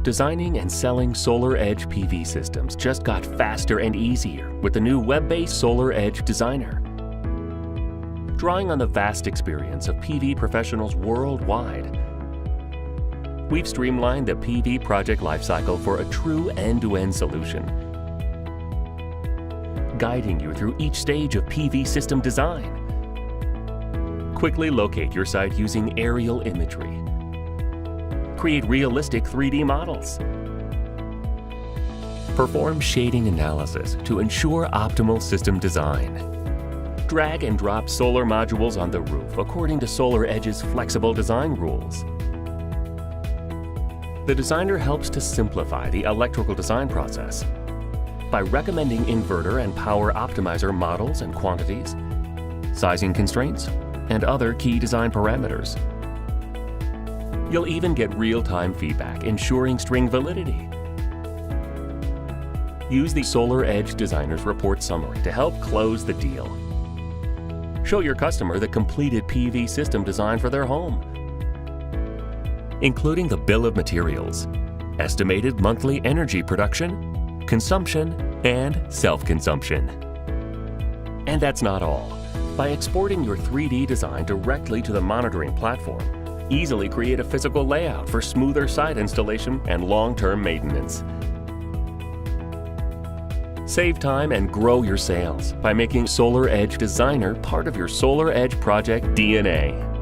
Designing and selling SolarEdge PV systems just got faster and easier with the new web-based SolarEdge Designer. Drawing on the vast experience of PV professionals worldwide, we've streamlined the PV project lifecycle for a true end-to-end solution, guiding you through each stage of PV system design. Quickly locate your site using aerial imagery. Create realistic 3D models. Perform shading analysis to ensure optimal system design. Drag and drop solar modules on the roof according to SolarEdge's flexible design rules. The designer helps to simplify the electrical design process by recommending inverter and power optimizer models and quantities, sizing constraints, and other key design parameters. You'll even get real-time feedback, ensuring string validity. Use the SolarEdge Designer's Report Summary to help close the deal. Show your customer the completed PV system design for their home, including the bill of materials, estimated monthly energy production, consumption, and self-consumption. And that's not all. By exporting your 3D design directly to the monitoring platform, easily create a physical layout for smoother site installation and long-term maintenance. Save time and grow your sales by making SolarEdge Designer part of your SolarEdge project DNA.